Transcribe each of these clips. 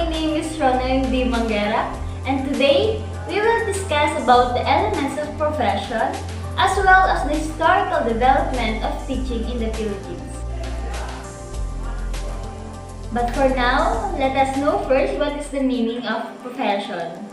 my name is Manguerra, and today we will discuss about the elements of profession as well as the historical development of teaching in the Philippines. But for now, let us know first what is the meaning of profession.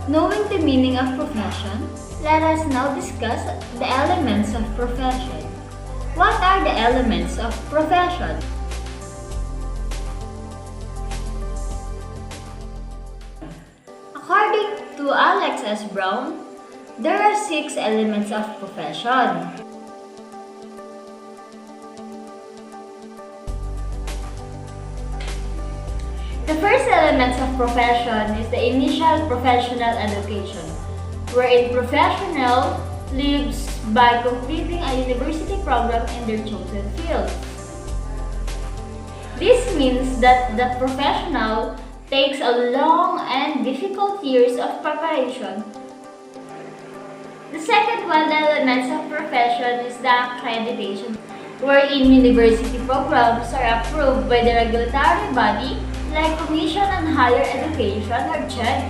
Knowing the meaning of profession, let us now discuss the elements of profession. What are the elements of profession? According to Alex S. Brown, there are 6 elements of profession. The first element of profession is the initial professional education, wherein professional lives by completing a university program in their chosen field. This means that the professional takes a long and difficult years of preparation. The second one element of profession is the accreditation, wherein university programs are approved by the regulatory body like Commission on Higher Education or CHED,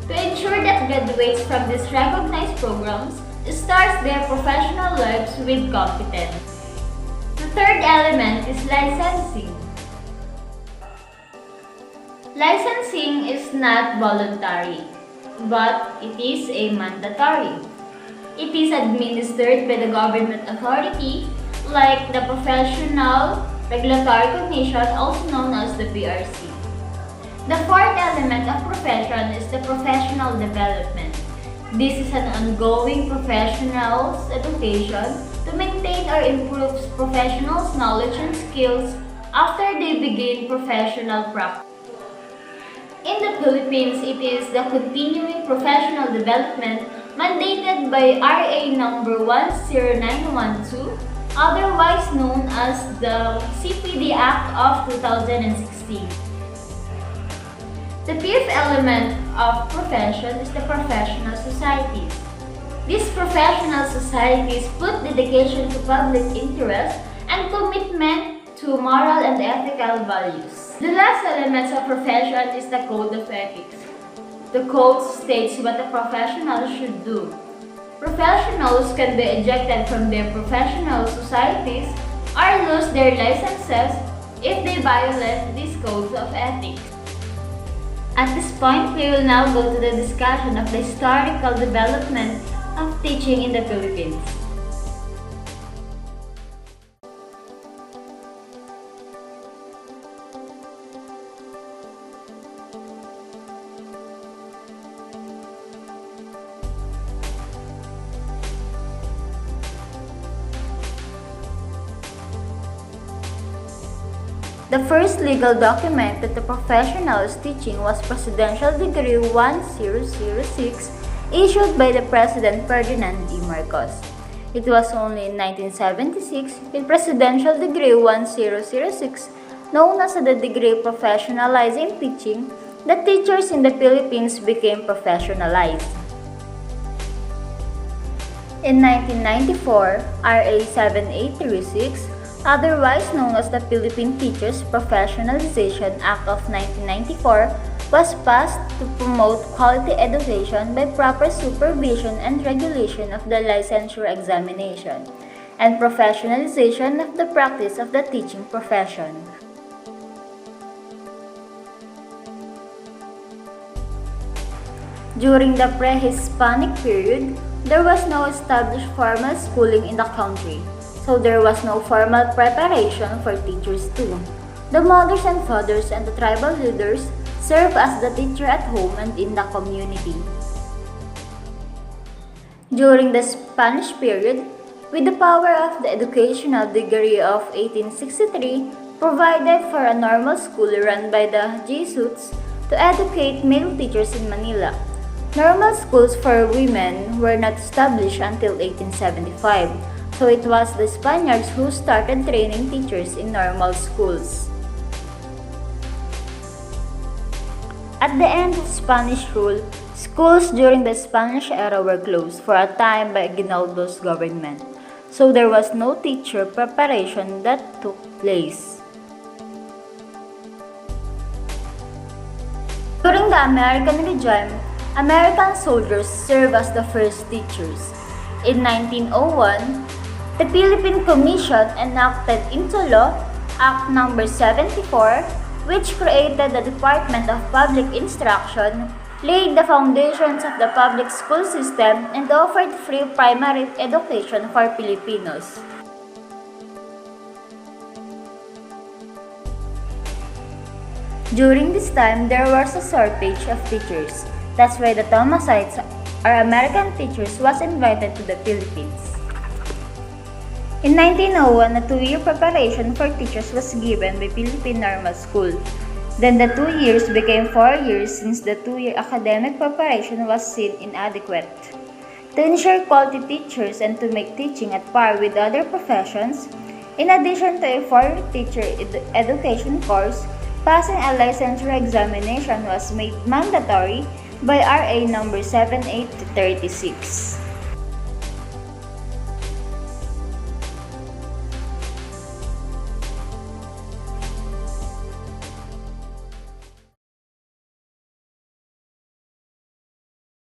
to ensure that graduates from these recognized programs start their professional lives with competence. The third element is licensing. Licensing is not voluntary, but it is a mandatory. It is administered by the government authority like the Professional Regulatory Commission, also known as the PRC. The fourth element of profession is the professional development. This is an ongoing professional's education to maintain or improve professionals' knowledge and skills after they begin professional practice. In the Philippines, it is the continuing professional development mandated by RA number 10912, otherwise known as the CPD Act of 2016. The fifth element of profession is the professional societies. These professional societies put dedication to public interest and commitment to moral and ethical values. The last element of profession is the code of ethics. The code states what a professional should do. Professionals can be ejected from their professional societies or lose their licenses if they violate these codes of ethics. At this point, we will now go to the discussion of the historical development of teaching in the Philippines. The first legal document that the professional is teaching was Presidential Decree 1006 issued by the President Ferdinand D. Marcos. It was only in 1976 with Presidential Decree 1006, known as the Decree Professionalizing Teaching, that teachers in the Philippines became professionalized. In 1994, RA 7836, otherwise known as the Philippine Teachers Professionalization Act of 1994, was passed to promote quality education by proper supervision and regulation of the licensure examination and professionalization of the practice of the teaching profession. During the pre-Hispanic period, there was no established formal schooling in the country, so there was no formal preparation for teachers too. The mothers and fathers and the tribal leaders serve as the teacher at home and in the community. During the Spanish period, with the power of the educational degree of 1863, provided for a normal school run by the Jesuits to educate male teachers in Manila. Normal schools for women were not established until 1875. So it was the Spaniards who started training teachers in normal schools. At the end of Spanish rule, schools during the Spanish era were closed for a time by Aguinaldo's government, so there was no teacher preparation that took place. During the American regime, American soldiers served as the first teachers. In 1901, the Philippine Commission enacted into law Act No. 74, which created the Department of Public Instruction, laid the foundations of the public school system, and offered free primary education for Filipinos. During this time, there was a shortage of teachers. That's why the Thomasites, or American teachers, was invited to the Philippines. In 1901, a 2-year preparation for teachers was given by Philippine Normal School. Then the 2 years became 4 years since the 2-year academic preparation was seen inadequate. To ensure quality teachers and to make teaching at par with other professions, in addition to a 4-year teacher education course, passing a licensure examination was made mandatory by RA No. 7836.